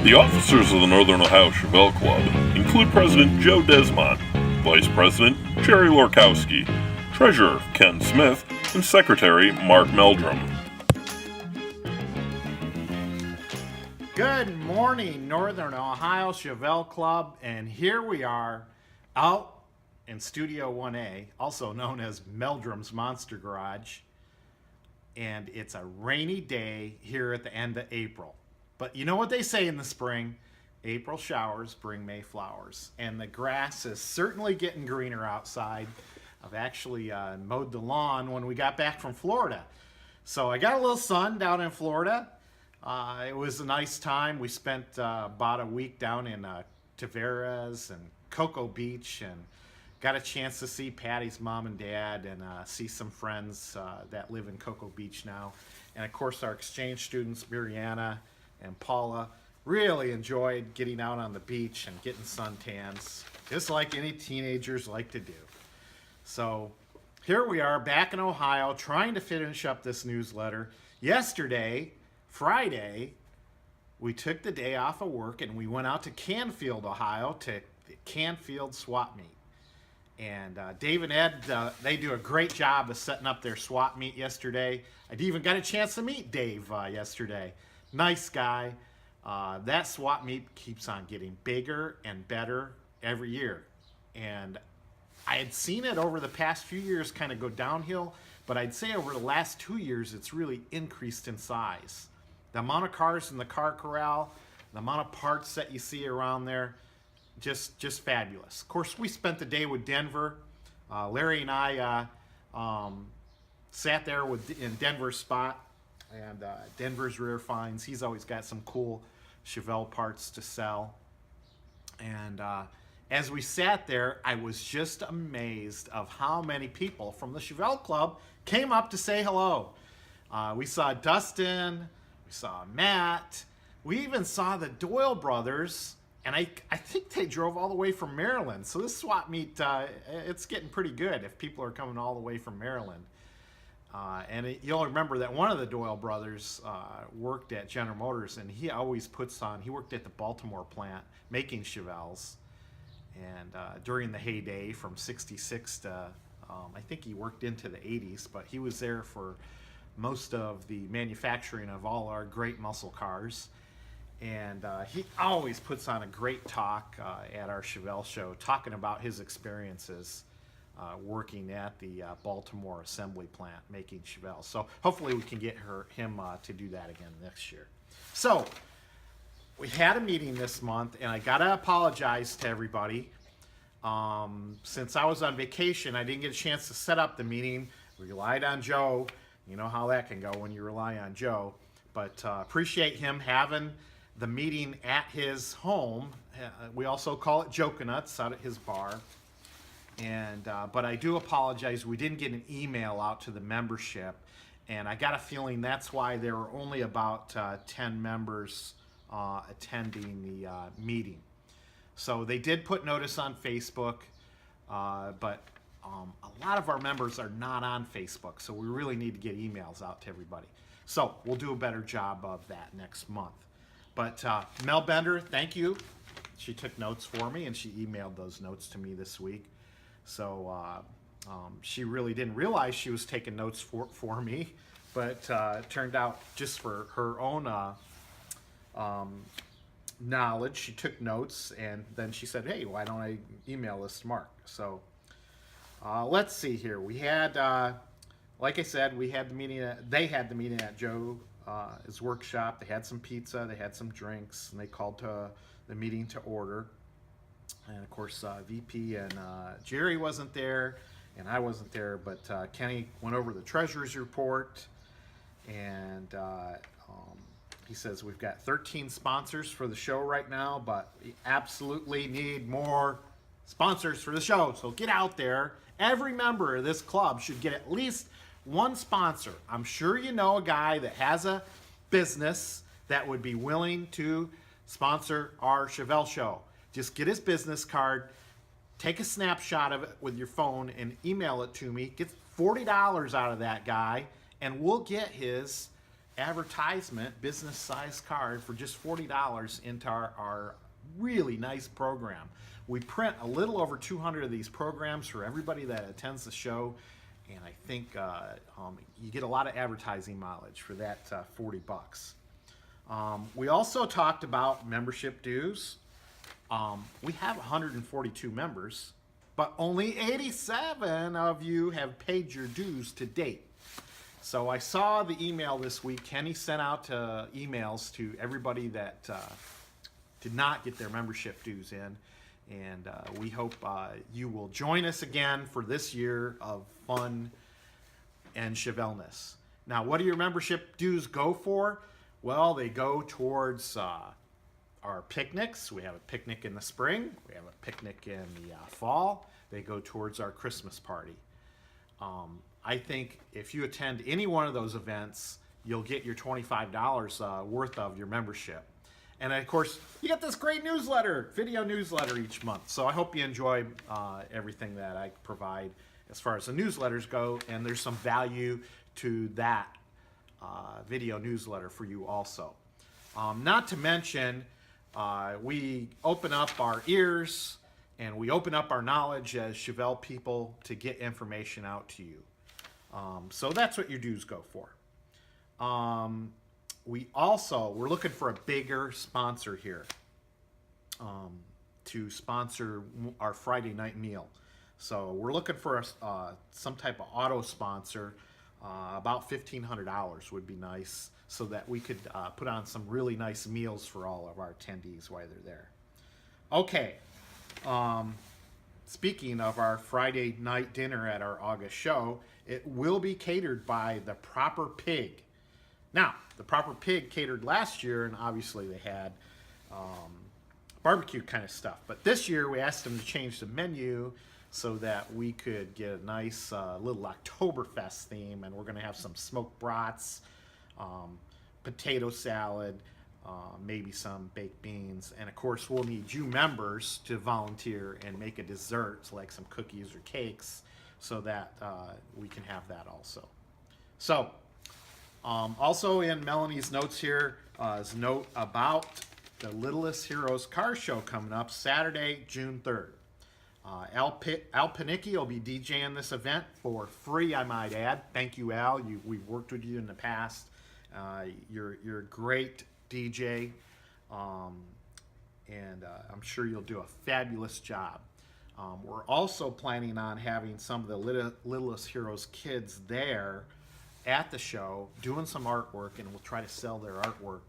The officers of the Northern Ohio Chevelle Club include President Joe Desmont, Vice President Jerry Lorkowski, Treasurer Ken Smith, and Secretary Mark Meldrum. Good morning, Northern Ohio Chevelle Club, and here we are out in Studio 1A, also known as Meldrum's Monster Garage, and it's a rainy day here at the end of April. But you know what they say in the spring? April showers bring May flowers, and the grass is certainly getting greener outside. I've actually mowed the lawn when we got back from Florida. So I got a little sun down in Florida. It was a nice time. We spent about a week down in Tavares and Cocoa Beach and got a chance to see Patty's mom and dad and see some friends that live in Cocoa Beach now. And of course our exchange students, Mariana and Paula, really enjoyed getting out on the beach and getting suntans, just like any teenagers like to do. So here we are back in Ohio trying to finish up this newsletter. Yesterday, Friday, we took the day off of work and we went out to Canfield, Ohio to the Canfield swap meet. And Dave and Ed, they do a great job of setting up their swap meet yesterday. I even got a chance to meet Dave yesterday. Nice guy. That swap meet keeps on getting bigger and better every year. And I had seen it over the past few years kind of go downhill, but I'd say over the last 2 years it's really increased in size. The amount of cars in the car corral, the amount of parts that you see around there, just fabulous. Of course, we spent the day with Denver. Larry and I sat there in Denver's spot, and Denver's Rear Finds. He's always got some cool Chevelle parts to sell. And as we sat there, I was just amazed of how many people from the Chevelle Club came up to say hello. We saw Dustin, we saw Matt, we even saw the Doyle brothers, and I think they drove all the way from Maryland. So this swap meet, it's getting pretty good if people are coming all the way from Maryland. You'll remember that one of the Doyle brothers worked at General Motors, and he always he worked at the Baltimore plant making Chevelles. And during the heyday from 66 to, I think he worked into the 80s, but he was there for most of the manufacturing of all our great muscle cars. And he always puts on a great talk at our Chevelle show, talking about his experiences working at the Baltimore assembly plant making Chevelles. So hopefully we can get him to do that again next year. So we had a meeting this month, and I gotta apologize to everybody. Since I was on vacation, I didn't get a chance to set up the meeting. We relied on Joe. You know how that can go when you rely on Joe. But appreciate him having the meeting at his home. We also call it Joconuts out at his bar. And but I do apologize. We didn't get an email out to the membership, and I got a feeling that's why there were only about 10 members attending the meeting. So they did put notice on Facebook, but a lot of our members are not on Facebook, so we really need to get emails out to everybody. So we'll do a better job of that next month. But Mel Bender, thank you. She took notes for me, and she emailed those notes to me this week. So she really didn't realize she was taking notes for me, but it turned out just for her own knowledge, she took notes, and then she said, hey, why don't I email this to Mark? So let's see here. We had, like I said, they had the meeting at Joe's workshop. They had some pizza, they had some drinks, and they called to the meeting to order. And of course, VP and Jerry wasn't there, and I wasn't there, but Kenny went over the treasurer's report, and he says we've got 13 sponsors for the show right now, but we absolutely need more sponsors for the show. So get out there. Every member of this club should get at least one sponsor. I'm sure you know a guy that has a business that would be willing to sponsor our Chevelle show. Just get his business card, take a snapshot of it with your phone, and email it to me. Get $40 out of that guy, and we'll get his advertisement business size card for just $40 into our really nice program. We print a little over 200 of these programs for everybody that attends the show, and I think you get a lot of advertising mileage for that $40. We also talked about membership dues. We have 142 members, but only 87 of you have paid your dues to date. So I saw the email this week. Kenny sent out emails to everybody that did not get their membership dues in. And we hope you will join us again for this year of fun and Chevelleness. Now, what do your membership dues go for? Well, they go towards our picnics. We have a picnic in the spring. We have a picnic in the fall. They go towards our Christmas party. I think if you attend any one of those events, you'll get your $25 worth of your membership. And of course, you get this great newsletter, video newsletter each month. So I hope you enjoy everything that I provide as far as the newsletters go. And there's some value to that video newsletter for you also. Not to mention, we open up our ears and we open up our knowledge as Chevelle people to get information out to you. So that's what your dues go for. We're looking for a bigger sponsor here to sponsor our Friday night meal. So we're looking for some type of auto sponsor. About $1,500 would be nice, so that we could put on some really nice meals for all of our attendees while they're there. Okay. Speaking of our Friday night dinner at our August show, it will be catered by the Proper Pig. Now, the Proper Pig catered last year, and obviously they had barbecue kind of stuff. But this year we asked them to change the menu so that we could get a nice little Oktoberfest theme, and we're going to have some smoked brats, potato salad, maybe some baked beans, and of course we'll need you members to volunteer and make a dessert like some cookies or cakes so that we can have that also. So also in Melanie's notes here is a note about the Littlest Heroes car show coming up Saturday, June 3rd. Al Panicki will be DJing this event for free, I might add. Thank you, Al. We've worked with you in the past. You're a great DJ, and I'm sure you'll do a fabulous job. We're also planning on having some of the Littlest Heroes kids there at the show doing some artwork, and we'll try to sell their artwork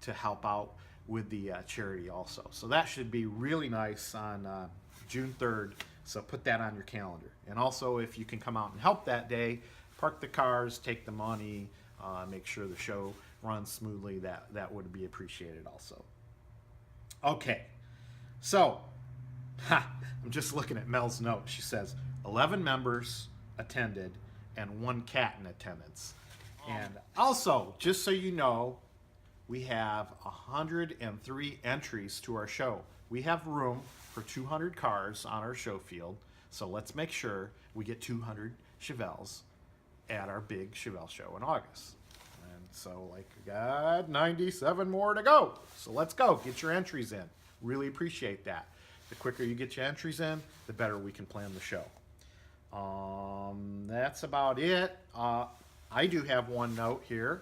to help out with the charity also. So that should be really nice on June 3rd, so put that on your calendar. And also, if you can come out and help that day, park the cars, take the money, make sure the show runs smoothly, that would be appreciated also. Okay, so I'm just looking at Mel's note. She says 11 members attended and 1 cat in attendance. And also, just so you know, we have 103 entries to our show. We have room for 200 cars on our show field, so let's make sure we get 200 Chevelles at our big Chevelle show in August. And so, we got 97 more to go. So let's go. Get your entries in. Really appreciate that. The quicker you get your entries in, the better we can plan the show. That's about it. I do have one note here.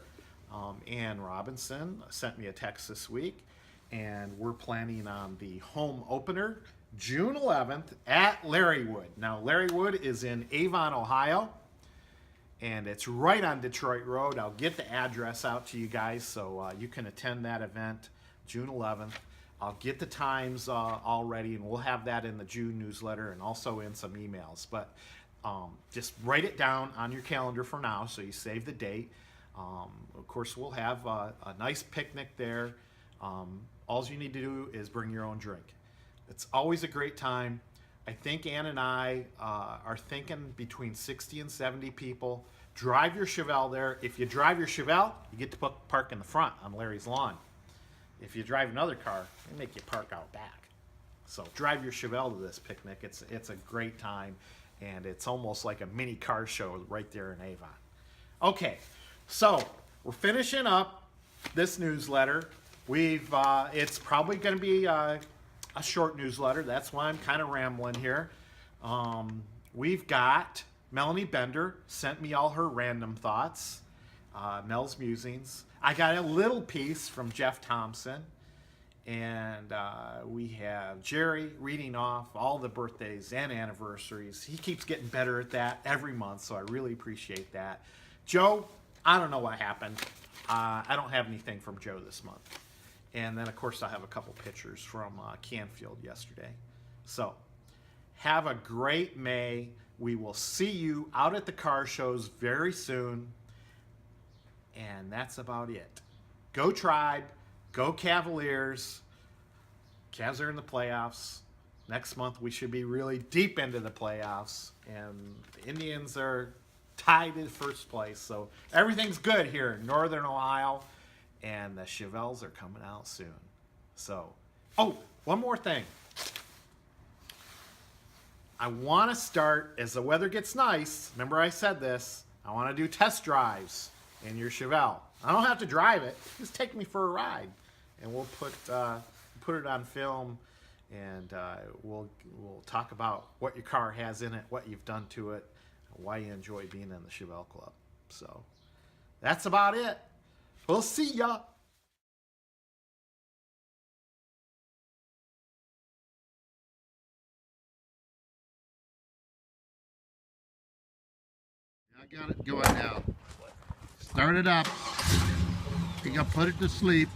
Ann Robinson sent me a text this week, and we're planning on the home opener June 11th at Larrywood. Now, Larrywood is in Avon, Ohio, and it's right on Detroit Road. I'll get the address out to you guys so you can attend that event June 11th. I'll get the times all ready, and we'll have that in the June newsletter and also in some emails. But just write it down on your calendar for now so you save the date. Of course, we'll have a nice picnic there. All you need to do is bring your own drink. It's always a great time. I think Ann and I are thinking between 60 and 70 people. Drive your Chevelle there. If you drive your Chevelle, you get to park in the front on Larry's lawn. If you drive another car, they make you park out back. So drive your Chevelle to this picnic. It's a great time, and it's almost like a mini car show right there in Avon. Okay, so we're finishing up this newsletter. It's probably going to be a short newsletter. That's why I'm kind of rambling here. We've got Melanie Bender sent me all her random thoughts, Mel's musings. I got a little piece from Jeff Thompson. And we have Jerry reading off all the birthdays and anniversaries. He keeps getting better at that every month, so I really appreciate that. Joe, I don't know what happened. I don't have anything from Joe this month. And then, of course, I have a couple pictures from Canfield yesterday. So, have a great May. We will see you out at the car shows very soon. And that's about it. Go Tribe. Go Cavaliers. Cavs are in the playoffs. Next month we should be really deep into the playoffs. And the Indians are tied in first place. So everything's good here in Northern Ohio. And the Chevelles are coming out soon. So, oh, one more thing. I want to start, as the weather gets nice, remember I said this, I want to do test drives in your Chevelle. I don't have to drive it. Just take me for a ride. And we'll put it on film, and we'll talk about what your car has in it, what you've done to it, and why you enjoy being in the Chevelle Club. So that's about it. We'll see ya. I got it going now. Start it up. You gotta put it to sleep.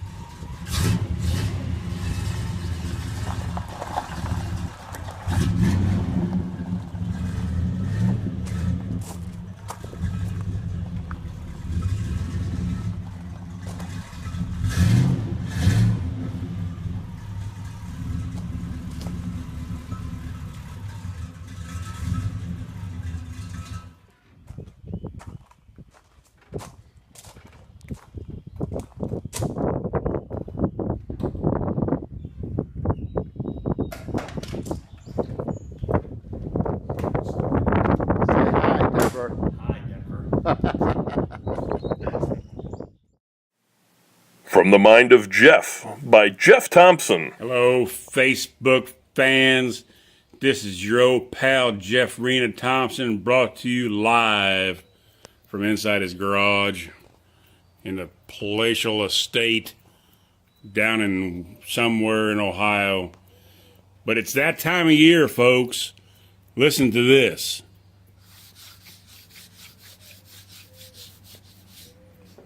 From the Mind of Jeff by Jeff Thompson. Hello, Facebook fans. This is your old pal Jeff Rena Thompson, brought to you live from inside his garage in the palatial estate down in somewhere in Ohio. But it's that time of year, folks. Listen to this.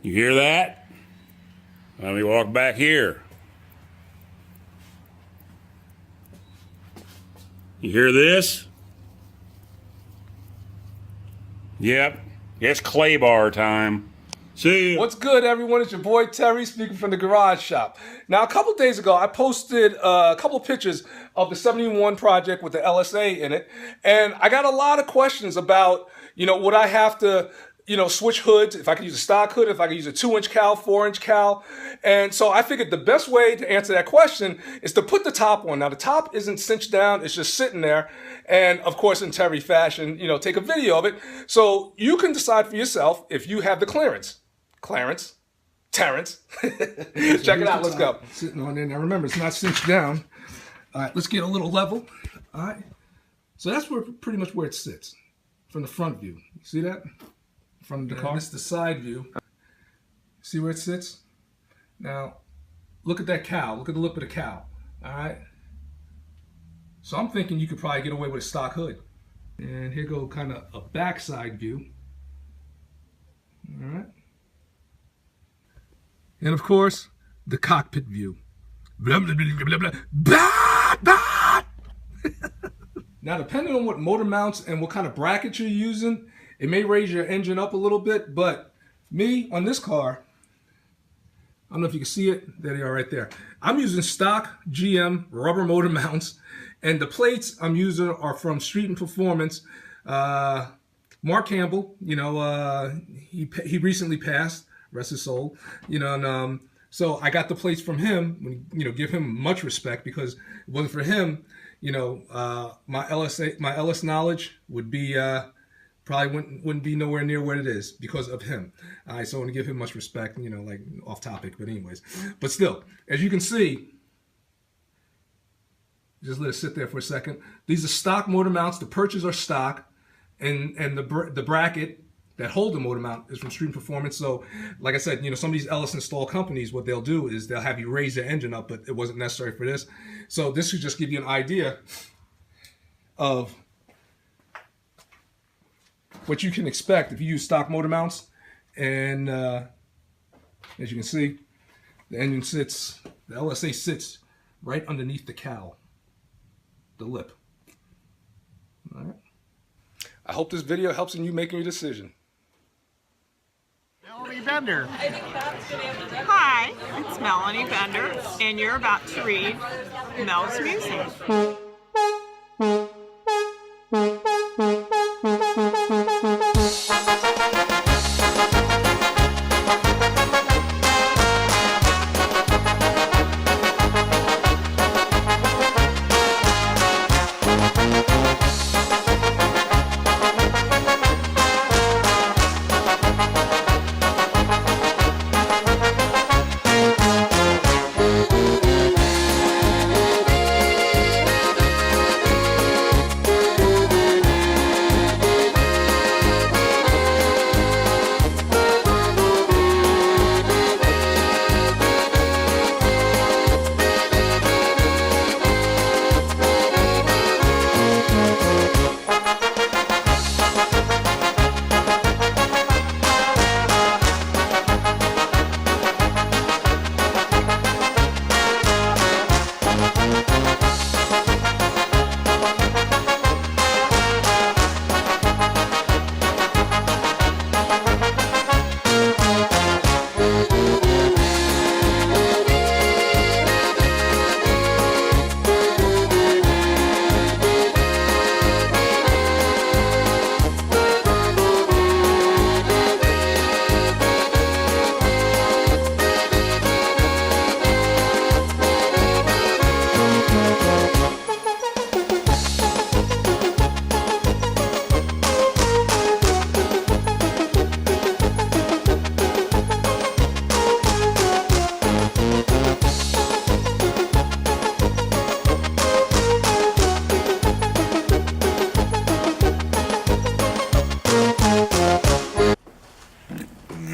You hear that? Let me walk back here. You hear this? Yep, it's clay bar time. See ya. What's good, everyone? It's your boy Terry speaking from the garage shop. Now, a couple days ago, I posted a couple pictures of the 71 project with the LSA in it, and I got a lot of questions about, would I have to, switch hoods, if I could use a stock hood, if I could use a 2-inch cal, 4-inch cal. And so I figured the best way to answer that question is to put the top on. Now, the top isn't cinched down, it's just sitting there. And of course, in Terry fashion, take a video of it. So you can decide for yourself if you have the clearance. Terrence. Check it out, let's go. Sitting on there. Now remember, it's not cinched down. All right, let's get a little level. All right. So that's pretty much where it sits from the front view. You see that? From the car? This is the side view. See where it sits? Now, look at that cowl. Look at the lip of the cowl. All right? So I'm thinking you could probably get away with a stock hood. And here go kind of a backside view. All right? And of course, the cockpit view. Blah, blah, blah, blah, blah, blah, blah. Now, depending on what motor mounts and what kind of bracket you're using, it may raise your engine up a little bit, but me, on this car, I don't know if you can see it. There they are right there. I'm using stock GM rubber motor mounts, and the plates I'm using are from Street and Performance. Mark Campbell, he recently passed, rest his soul, and so I got the plates from him. Give him much respect, because if it wasn't for him, my LS knowledge would be probably wouldn't be nowhere near what it is because of him. All right, so I want to give him much respect, you know, like off topic, but anyways. But still, as you can see, just let it sit there for a second. These are stock motor mounts. The perches are stock, and the bracket that hold the motor mount is from Stream Performance. So, like I said, you know, some of these Ellis install companies, what they'll do is they'll have you raise the engine up, but it wasn't necessary for this. So this should just give you an idea of what you can expect if you use stock motor mounts. And as you can see, the engine sits, the LSA sits right underneath the cowl, the lip. All right. I hope this video helps in you making your decision. Melanie Bender. Hi, it's Melanie Bender, and you're about to read Mel's Music.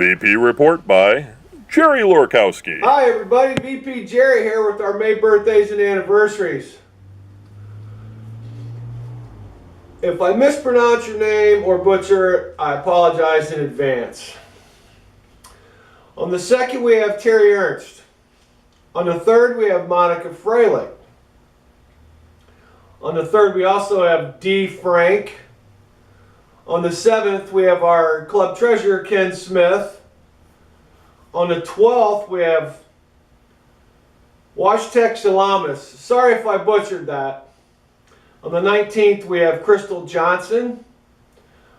VP report by Jerry Lorkowski. Hi everybody, VP Jerry here with our May birthdays and anniversaries. If I mispronounce your name or butcher it, I apologize in advance. On the 2nd we have Terry Ernst. On the 3rd we have Monica Freilich. On the 3rd we also have D. Frank. On the 7th we have our club treasurer Ken Smith. On the 12th we have Washtek Salamis. Sorry if I butchered that. On the 19th we have Crystal Johnson.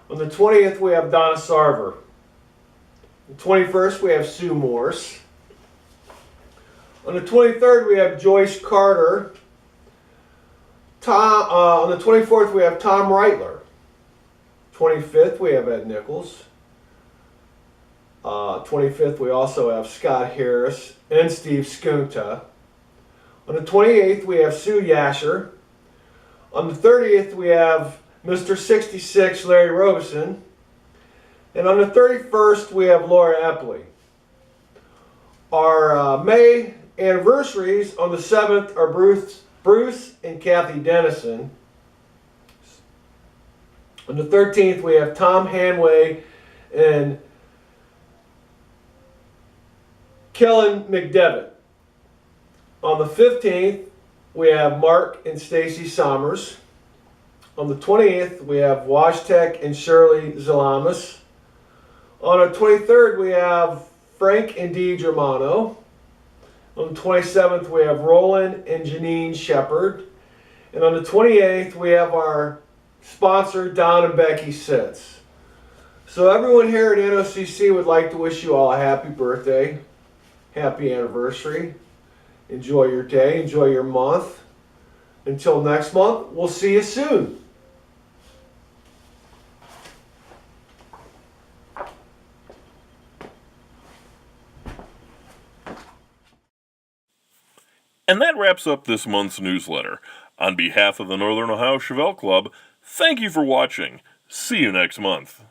On the 20th we have Donna Sarver. On the 21st we have Sue Morse. On the 23rd we have Joyce Carter. On the 24th we have Tom Reitler. 25th we have Ed Nichols. 25th we also have Scott Harris and Steve Skunta. On the 28th we have Sue Yasher. On the 30th we have Mr. 66 Larry Robeson. And on the 31st we have Laura Epley. Our May anniversaries on the 7th are Bruce and Kathy Dennison. On the 13th we have Tom Hanway and Kellen McDevitt. On the 15th we have Mark and Stacy Sommers. On the 20th we have Washtek and Shirley Zalamis. On the 23rd we have Frank and Dee Germano. On the 27th we have Roland and Janine Shepard. And on the 28th we have our sponsor Don and Becky Sitz. So everyone here at NOCC would like to wish you all a happy birthday, happy anniversary. Enjoy your day, enjoy your month. Until next month, we'll see you soon. And that wraps up this month's newsletter. On behalf of the Northern Ohio Chevelle Club, thank you for watching. See you next month.